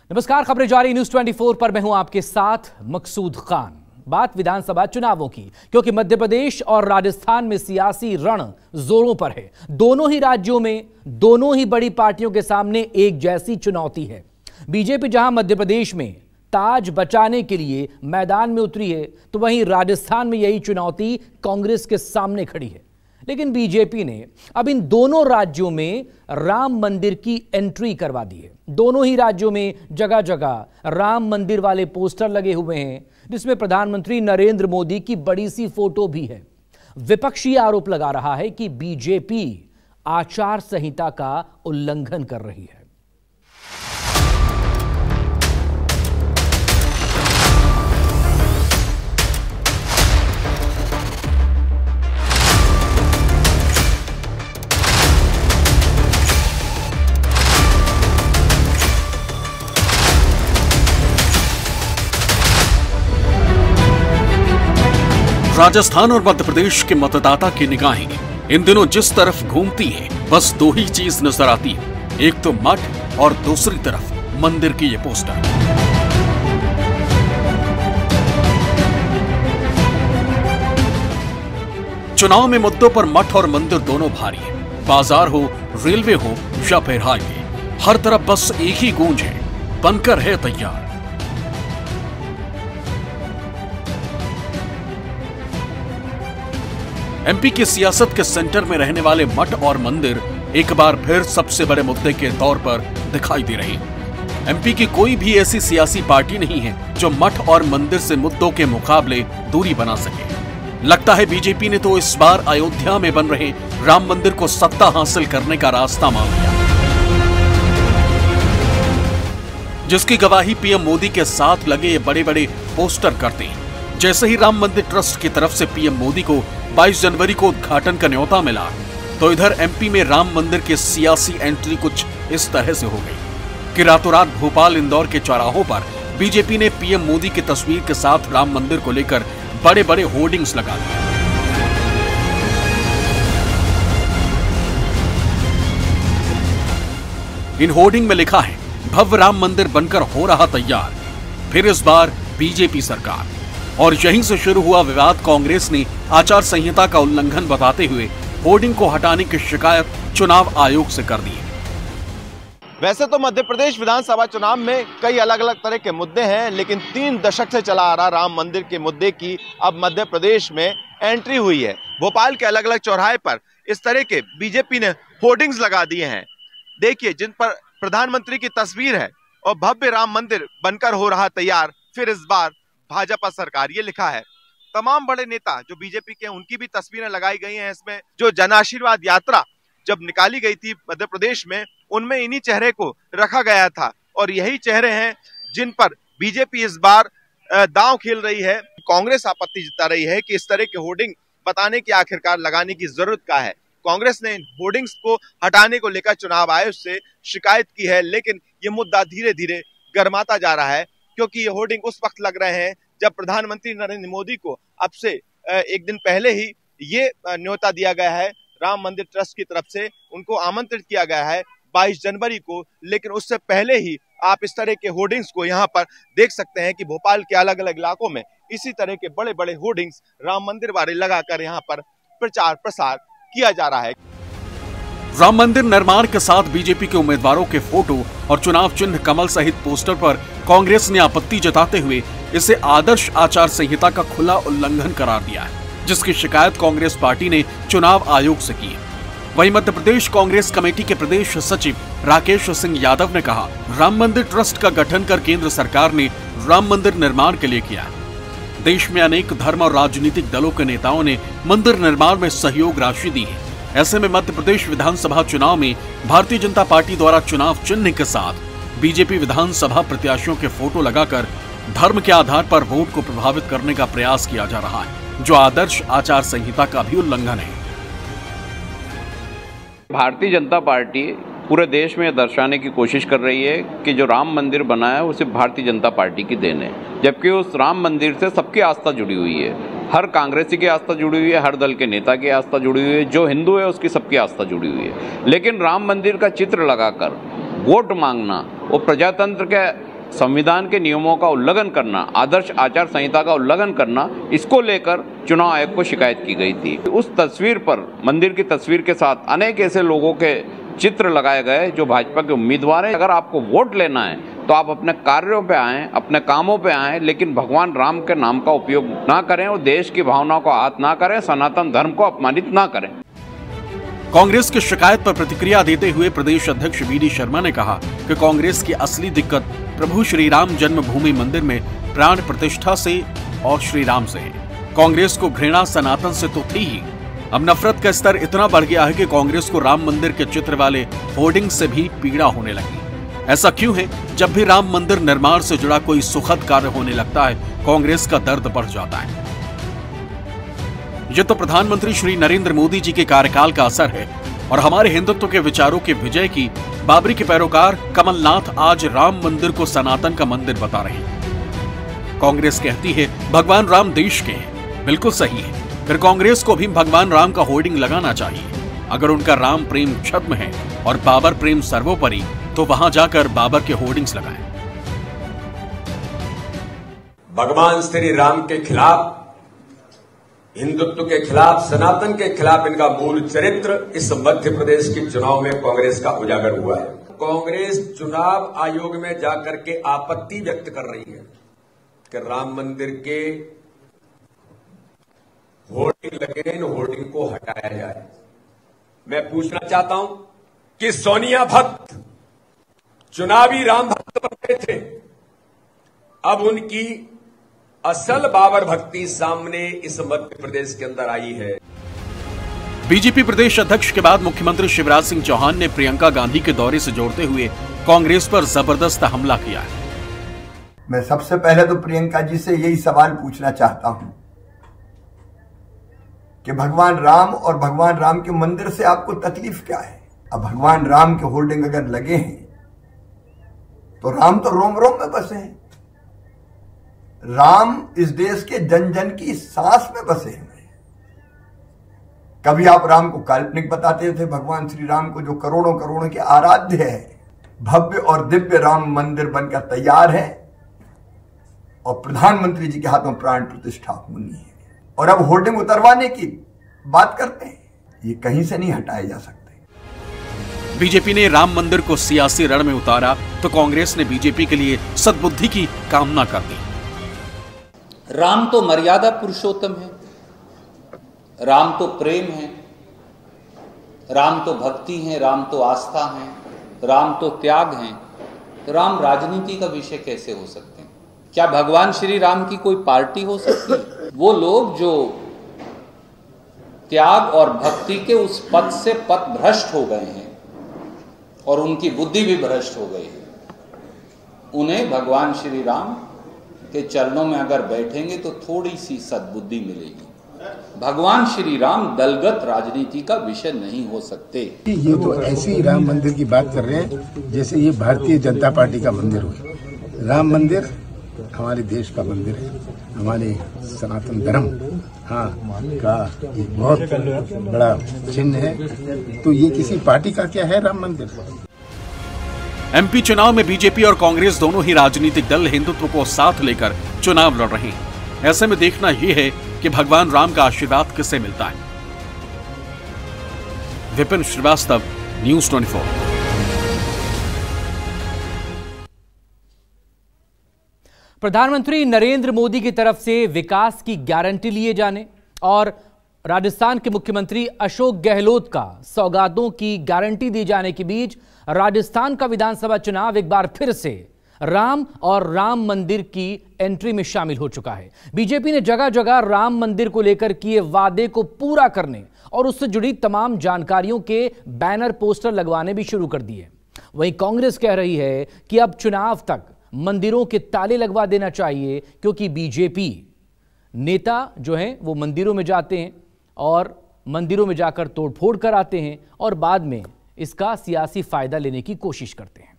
नमस्कार, खबरें जारी न्यूज 24 पर मैं हूं आपके साथ मकसूद खान। बात विधानसभा चुनावों की, क्योंकि मध्य प्रदेश और राजस्थान में सियासी रण जोरों पर है। दोनों ही राज्यों में दोनों ही बड़ी पार्टियों के सामने एक जैसी चुनौती है। बीजेपी जहां मध्य प्रदेश में ताज बचाने के लिए मैदान में उतरी है, तो वहीं राजस्थान में यही चुनौती कांग्रेस के सामने खड़ी है। लेकिन बीजेपी ने अब इन दोनों राज्यों में राम मंदिर की एंट्री करवा दी है। दोनों ही राज्यों में जगह जगह राम मंदिर वाले पोस्टर लगे हुए हैं, जिसमें प्रधानमंत्री नरेंद्र मोदी की बड़ी सी फोटो भी है। विपक्षी आरोप लगा रहा है कि बीजेपी आचार संहिता का उल्लंघन कर रही है। राजस्थान और मध्य प्रदेश के मतदाता की निगाहें इन दिनों जिस तरफ घूमती हैं, बस दो ही चीज नजर आती है, एक तो मठ और दूसरी तरफ मंदिर की ये पोस्टर। चुनाव में मुद्दों पर मठ और मंदिर दोनों भारी है। बाजार हो, रेलवे हो या फिर हाईवे, हर तरफ बस एक ही गूंज है, बनकर है तैयार। एमपी की सियासत के सेंटर में रहने वाले मठ और मंदिर एक बार फिर सबसे बड़े मुद्दे के तौर पर दिखाई दे रहे हैं। एमपी की कोई भी ऐसी सियासी पार्टी नहीं है जो मठ और मंदिर से मुद्दों के मुकाबले दूरी बना सके। लगता है बीजेपी ने तो इस बार अयोध्या में बन रहे राम मंदिर को सत्ता हासिल करने का रास्ता मान लिया, जिसकी गवाही पीएम मोदी के साथ लगे ये बड़े बड़े पोस्टर करते हैं। जैसे ही राम मंदिर ट्रस्ट की तरफ से पीएम मोदी को 22 जनवरी को उद्घाटन का न्योता मिला, तो इधर एमपी में राम मंदिर की सियासी एंट्री कुछ इस तरह से हो गई कि रातों रात भोपाल इंदौर के चौराहों पर बीजेपी ने पीएम मोदी की तस्वीर के साथ राम मंदिर को लेकर बड़े बड़े होर्डिंग्स लगा दिए। इन होर्डिंग में लिखा है, भव्य राम मंदिर बनकर हो रहा तैयार, फिर इस बार बीजेपी सरकार। और यहीं से शुरू हुआ विवाद। कांग्रेस ने आचार संहिता का उल्लंघन बताते हुए होर्डिंग को हटाने की शिकायत चुनाव आयोग से कर दी है। वैसे तो मध्य प्रदेश विधानसभा चुनाव में कई अलग अलग तरह के मुद्दे हैं, लेकिन 3 दशक से चला आ रहा राम मंदिर के मुद्दे की अब मध्य प्रदेश में एंट्री हुई है। भोपाल के अलग अलग चौराहे पर इस तरह के बीजेपी ने होर्डिंग्स लगा दिए हैं, देखिए, जिन पर प्रधानमंत्री की तस्वीर है और भव्य राम मंदिर बनकर हो रहा तैयार, फिर इस बार भाजपा सरकार, ये लिखा है। तमाम बड़े नेता जो बीजेपी के, उनकी भी तस्वीरें लगाई गई हैं इसमें। जो जन आशीर्वाद यात्रा जब निकाली गई थी मध्य प्रदेश में, उनमें इन्हीं चेहरे को रखा गया था, और यही चेहरे हैं जिन पर बीजेपी इस बार दांव खेल रही है। कांग्रेस आपत्ति जता रही है कि इस तरह के होर्डिंग बताने की आखिरकार लगाने की जरूरत क्या है। कांग्रेस ने इन होर्डिंग्स को हटाने को लेकर चुनाव आयोग से शिकायत की है, लेकिन ये मुद्दा धीरे धीरे गर्माता जा रहा है, क्योंकि ये होर्डिंग उस वक्त लग रहे हैं जब प्रधानमंत्री नरेंद्र मोदी को अब से एक दिन पहले ही ये न्योता दिया गया है राम मंदिर ट्रस्ट की तरफ से, उनको आमंत्रित किया गया है 22 जनवरी को। लेकिन उससे पहले ही आप इस तरह के होर्डिंग्स को यहाँ पर देख सकते हैं कि भोपाल के अलग अलग इलाकों में इसी तरह के बड़े बड़े होर्डिंग्स राम मंदिर वाले लगाकर यहाँ पर प्रचार प्रसार किया जा रहा है। राम मंदिर निर्माण के साथ बीजेपी के उम्मीदवारों के फोटो और चुनाव चिन्ह कमल सहित पोस्टर पर कांग्रेस ने आपत्ति जताते हुए इसे आदर्श आचार संहिता का खुला उल्लंघन करार दिया है, जिसकी शिकायत कांग्रेस पार्टी ने चुनाव आयोग से की है। वहीं मध्य प्रदेश कांग्रेस कमेटी के प्रदेश सचिव राकेश सिंह यादव ने कहा, राम मंदिर ट्रस्ट का गठन कर केंद्र सरकार ने राम मंदिर निर्माण के लिए किया है। देश में अनेक धर्म और राजनीतिक दलों के नेताओं ने मंदिर निर्माण में सहयोग राशि दी है। ऐसे में मध्य प्रदेश विधानसभा चुनाव में भारतीय जनता पार्टी द्वारा चुनाव चिन्ह के साथ बीजेपी विधानसभा प्रत्याशियों के फोटो लगाकर धर्म के आधार पर वोट को प्रभावित करने का प्रयास किया जा रहा है, जो आदर्श आचार संहिता का भी उल्लंघन है। भारतीय जनता पार्टी पूरे देश में दर्शाने की कोशिश कर रही है कि जो राम मंदिर बना है उसे भारतीय जनता पार्टी की देन है, जबकि उस राम मंदिर से सबकी आस्था जुड़ी हुई है। हर कांग्रेसी की आस्था जुड़ी हुई है, हर दल के नेता की आस्था जुड़ी हुई है, जो हिंदू है उसकी सबकी आस्था जुड़ी हुई है। लेकिन राम मंदिर का चित्र लगाकर वोट मांगना वो प्रजातंत्र के संविधान के नियमों का उल्लंघन करना, आदर्श आचार संहिता का उल्लंघन करना, इसको लेकर चुनाव आयोग को शिकायत की गई थी। उस तस्वीर पर, मंदिर की तस्वीर के साथ अनेक ऐसे लोगों के चित्र लगाए गए जो भाजपा के उम्मीदवार हैं। अगर आपको वोट लेना है तो आप अपने कार्यों पे आएं, अपने कामों पे आएं, लेकिन भगवान राम के नाम का उपयोग ना करें और देश की भावनाओं को आहत ना करें, सनातन धर्म को अपमानित ना करें। कांग्रेस की शिकायत पर प्रतिक्रिया देते हुए प्रदेश अध्यक्ष वी.डी. शर्मा ने कहा कि कांग्रेस की असली दिक्कत प्रभु श्री राम जन्मभूमि मंदिर में प्राण प्रतिष्ठा से और श्री राम से है। कांग्रेस को घृणा सनातन से तो थी ही, अब नफरत का स्तर इतना बढ़ गया है कि कांग्रेस को राम मंदिर के चित्र वाले होर्डिंग से भी पीड़ा होने लगी। ऐसा क्यों है? जब भी राम मंदिर निर्माण से जुड़ा कोई सुखद कार्य होने लगता है, कांग्रेस का दर्द बढ़ जाता है। यह तो प्रधानमंत्री श्री नरेंद्र मोदी जी के कार्यकाल का असर है और हमारे हिंदुत्व के विचारों के विजय की बाबरी के पैरोकार कमलनाथ आज राम मंदिर को सनातन का मंदिर बता रहे हैं। कांग्रेस कहती है भगवान राम देश के हैं, बिल्कुल सही है। फिर कांग्रेस को भी भगवान राम का होर्डिंग लगाना चाहिए। अगर उनका राम प्रेम छद्म है और बाबर प्रेम सर्वोपरि, तो वहां जाकर बाबर के होर्डिंग्स लगाएं। भगवान श्री राम के खिलाफ, हिंदुत्व के खिलाफ, सनातन के खिलाफ इनका मूल चरित्र इस मध्य प्रदेश के चुनाव में कांग्रेस का उजागर हुआ है। कांग्रेस चुनाव आयोग में जाकर के आपत्ति व्यक्त कर रही है कि राम मंदिर के होर्डिंग लगे, इन होर्डिंग को हटाया जाए। मैं पूछना चाहता हूं कि सोनिया भक्त चुनावी राम भक्त बन गए थे, अब उनकी असल बाबर भक्ति सामने इस मध्य प्रदेश के अंदर आई है। बीजेपी प्रदेश अध्यक्ष के बाद मुख्यमंत्री शिवराज सिंह चौहान ने प्रियंका गांधी के दौरे से जोड़ते हुए कांग्रेस पर जबरदस्त हमला किया है। मैं सबसे पहले तो प्रियंका जी से यही सवाल पूछना चाहता हूं कि भगवान राम और भगवान राम के मंदिर से आपको तकलीफ क्या है? अब भगवान राम के होर्डिंग अगर लगे हैं तो राम तो रोम रोम में बसे हैं। राम इस देश के जन जन की सांस में बसे हैं। कभी आप राम को काल्पनिक बताते थे, भगवान श्री राम को जो करोड़ों करोड़ों के आराध्य है, भव्य और दिव्य राम मंदिर बनकर तैयार है और प्रधानमंत्री जी के हाथों प्राण प्रतिष्ठा होनी है, और अब होर्डिंग उतरवाने की बात करते हैं। ये कहीं से नहीं हटाए जा सकते। बीजेपी ने राम मंदिर को सियासी रण में उतारा तो कांग्रेस ने बीजेपी के लिए सद्बुद्धि की कामना कर दी। राम तो मर्यादा पुरुषोत्तम है, राम तो प्रेम है, राम तो भक्ति है, राम तो आस्था है, राम तो त्याग है। राम राजनीति का विषय कैसे हो सकते हैं? क्या भगवान श्री राम की कोई पार्टी हो सकती है? वो लोग जो त्याग और भक्ति के उस पथ से पथ भ्रष्ट हो गए हैं और उनकी बुद्धि भी भ्रष्ट हो गई है, उन्हें भगवान श्री राम के चरणों में अगर बैठेंगे तो थोड़ी सी सद्बुद्धि मिलेगी। भगवान श्री राम दलगत राजनीति का विषय नहीं हो सकते। ये तो ऐसी राम मंदिर की बात कर रहे हैं जैसे ये भारतीय जनता पार्टी का मंदिर हो। राम मंदिर हमारे देश का मंदिर है, हमारे सनातन धर्म का एक बहुत बड़ा चिन्ह है। तो ये किसी पार्टी का क्या है राम मंदिर? एमपी चुनाव में बीजेपी और कांग्रेस दोनों ही राजनीतिक दल हिंदुत्व को साथ लेकर चुनाव लड़ रहे हैं। ऐसे में देखना यह है कि भगवान राम का आशीर्वाद किसे मिलता है। विपिन श्रीवास्तव, न्यूज़ 24। प्रधानमंत्री नरेंद्र मोदी की तरफ से विकास की गारंटी लिए जाने और राजस्थान के मुख्यमंत्री अशोक गहलोत का सौगातों की गारंटी दी जाने के बीच राजस्थान का विधानसभा चुनाव एक बार फिर से राम और राम मंदिर की एंट्री में शामिल हो चुका है। बीजेपी ने जगह जगह राम मंदिर को लेकर किए वादे को पूरा करने और उससे जुड़ी तमाम जानकारियों के बैनर पोस्टर लगवाने भी शुरू कर दिए। वहीं कांग्रेस कह रही है कि अब चुनाव तक मंदिरों के ताले लगवा देना चाहिए, क्योंकि बीजेपी नेता जो हैं वो मंदिरों में जाते हैं और मंदिरों में जाकर तोड़फोड़ कराते हैं और बाद में इसका सियासी फायदा लेने की कोशिश करते हैं।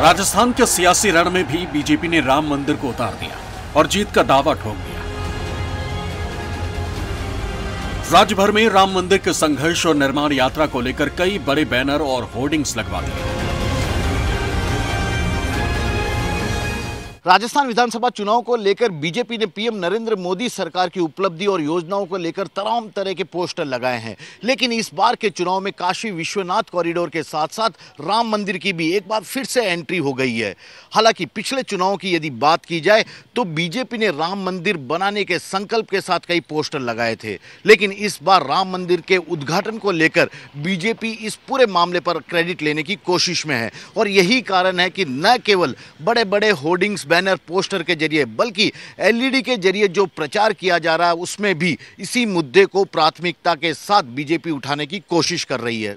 राजस्थान के सियासी रण में भी बीजेपी ने राम मंदिर को उतार दिया और जीत का दावा ठोक दिया। राज्य भर में राम मंदिर के संघर्ष और निर्माण यात्रा को लेकर कई बड़े बैनर और होर्डिंग्स लगवा दिए। राजस्थान विधानसभा चुनाव को लेकर बीजेपी ने पीएम नरेंद्र मोदी सरकार की उपलब्धि और योजनाओं को लेकर तमाम तरह के पोस्टर लगाए हैं, लेकिन इस बार के चुनाव में काशी विश्वनाथ कॉरिडोर के साथ साथ राम मंदिर की भी एक बार फिर से एंट्री हो गई है। हालांकि पिछले चुनाव की यदि बात की जाए तो बीजेपी ने राम मंदिर बनाने के संकल्प के साथ कई पोस्टर लगाए थे, लेकिन इस बार राम मंदिर के उद्घाटन को लेकर बीजेपी इस पूरे मामले पर क्रेडिट लेने की कोशिश में है। और यही कारण है कि न केवल बड़े बड़े होर्डिंग्स, बैनर, पोस्टर के जरिए बल्कि एलईडी के जरिए जो प्रचार किया जा रहा है उसमें भी इसी मुद्दे को प्राथमिकता के साथ बीजेपी उठाने की कोशिश कर रही है।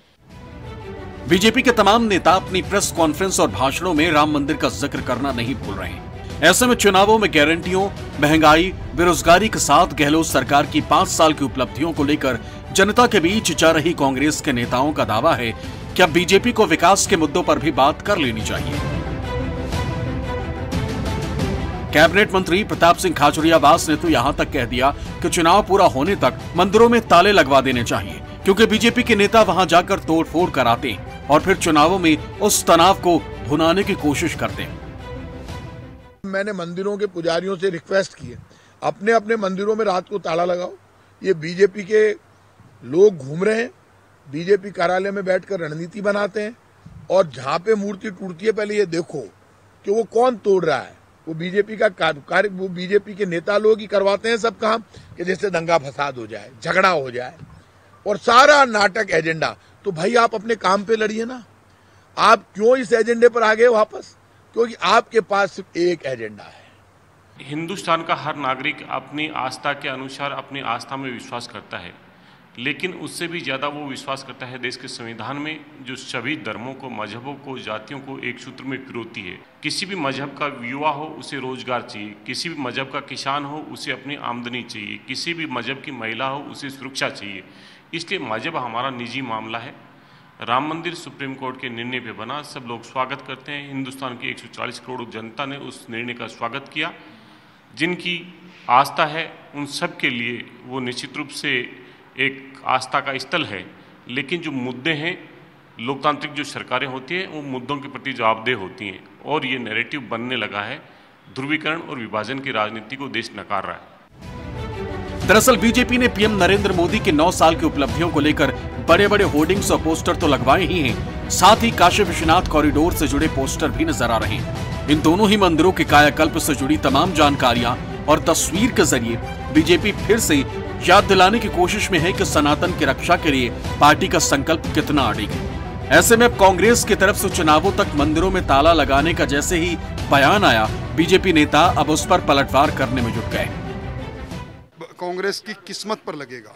बीजेपी के तमाम नेता अपनी प्रेस कॉन्फ्रेंस और भाषणों में राम मंदिर का जिक्र करना नहीं भूल रहे हैं। ऐसे में चुनावों में गारंटियों, महंगाई, बेरोजगारी के साथ गहलोत सरकार की 5 साल की उपलब्धियों को लेकर जनता के बीच जा रही कांग्रेस के नेताओं का दावा है कि अब बीजेपी को विकास के मुद्दों पर भी बात कर लेनी चाहिए। कैबिनेट मंत्री प्रताप सिंह खाचरियावास ने तो यहां तक कह दिया कि चुनाव पूरा होने तक मंदिरों में ताले लगवा देने चाहिए, क्योंकि बीजेपी के नेता वहां जाकर तोड़फोड़ कराते हैं और फिर चुनावों में उस तनाव को भुनाने की कोशिश करते हैं। मैंने मंदिरों के पुजारियों से रिक्वेस्ट की है, अपने अपने मंदिरों में रात को ताला लगाओ। ये बीजेपी के लोग घूम रहे हैं, बीजेपी कार्यालय में बैठकर रणनीति बनाते हैं, और जहां पे मूर्ति टूटती है पहले ये देखो कि वो कौन तोड़ रहा है। वो बीजेपी का कार्य, वो बीजेपी के नेता लोग ही करवाते हैं सब काम, कि जैसे दंगा फसाद हो जाए, झगड़ा हो जाए, और सारा नाटक एजेंडा। तो भाई आप अपने काम पे लड़िए ना, आप क्यों इस एजेंडे पर आ गए वापस? क्योंकि आपके पास सिर्फ एक एजेंडा है। हिंदुस्तान का हर नागरिक अपनी आस्था के अनुसार अपनी आस्था में विश्वास करता है, लेकिन उससे भी ज़्यादा वो विश्वास करता है देश के संविधान में, जो सभी धर्मों को, मजहबों को, जातियों को एक सूत्र में पिरोती है। किसी भी मजहब का युवा हो उसे रोजगार चाहिए, किसी भी मजहब का किसान हो उसे अपनी आमदनी चाहिए, किसी भी मजहब की महिला हो उसे सुरक्षा चाहिए। इसलिए मजहब हमारा निजी मामला है। राम मंदिर सुप्रीम कोर्ट के निर्णय पे बना, सब लोग स्वागत करते हैं। हिंदुस्तान की 140 करोड़ जनता ने उस निर्णय का स्वागत किया। जिनकी आस्था है उन सब के लिए वो निश्चित रूप से एक आस्था का स्थल है, लेकिन जो मुद्दे हैं, लोकतांत्रिक जो सरकारें होती हैं, वो मुद्दों के प्रति जवाबदेह होती हैं, और ये नैरेटिव बनने लगा है। ध्रुवीकरण और विभाजन की राजनीति को देश नकार रहा है। दरअसल बीजेपी ने पीएम नरेंद्र मोदी के 9 साल की उपलब्धियों को लेकर बड़े बड़े होर्डिंग्स और पोस्टर तो लगवाए ही हैं, साथ ही काशी विश्वनाथ कॉरिडोर से जुड़े पोस्टर भी नजर आ रहे हैं। इन दोनों ही मंदिरों के कायाकल्प से जुड़ी तमाम जानकारियां और तस्वीर के जरिए बीजेपी फिर से याद दिलाने की कोशिश में है कि सनातन की रक्षा के लिए पार्टी का संकल्प कितना अड़िग है। ऐसे में अब कांग्रेस की तरफ से चुनावों तक मंदिरों में ताला लगाने का जैसे ही बयान आया, बीजेपी नेता अब उस पर पलटवार करने में जुट गए। कांग्रेस की किस्मत पर लगेगा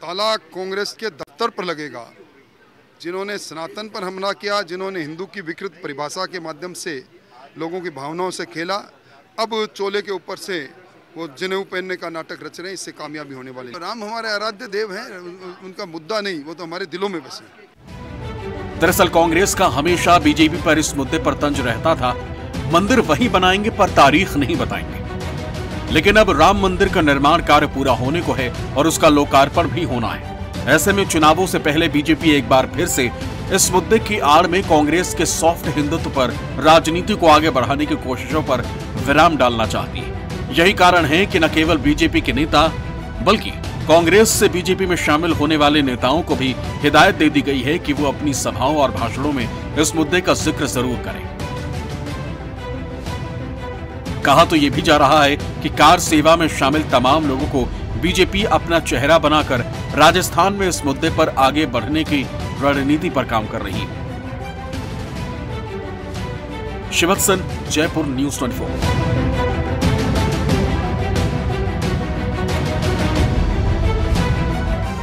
ताला, कांग्रेस के दफ्तर पर लगेगा। जिन्होंने सनातन पर हमला किया, जिन्होंने हिंदू की विकृत परिभाषा के माध्यम से लोगों की भावनाओं से खेला, अब चोले के ऊपर से वो जनेऊ पहनने का नाटक रच रहे हैं, इससे कामयाबी होने वाली है। राम हमारे आराध्य देव हैं, उनका मुद्दा नहीं, वो तो हमारे दिलों में बसे। दरअसल कांग्रेस का हमेशा बीजेपी पर इस मुद्दे पर तंज रहता था, मंदिर वही बनाएंगे पर तारीख नहीं बताएंगे। लेकिन अब राम मंदिर का निर्माण कार्य पूरा होने को है और उसका लोकार्पण भी होना है। ऐसे में चुनावों से पहले बीजेपी एक बार फिर से इस मुद्दे की आड़ में कांग्रेस के सॉफ्ट हिंदुत्व पर राजनीति को आगे बढ़ाने की कोशिशों पर विराम डालना चाहती है। यही कारण है कि न केवल बीजेपी के नेता बल्कि कांग्रेस से बीजेपी में शामिल होने वाले नेताओं को भी हिदायत दे दी गई है कि वो अपनी सभाओं और भाषणों में इस मुद्दे का जिक्र जरूर करें। कहा तो ये भी जा रहा है कि कार सेवा में शामिल तमाम लोगों को बीजेपी अपना चेहरा बनाकर राजस्थान में इस मुद्दे पर आगे बढ़ने की रणनीति पर काम कर रही है। शिवत्सन, जयपुर, न्यूज़ 24।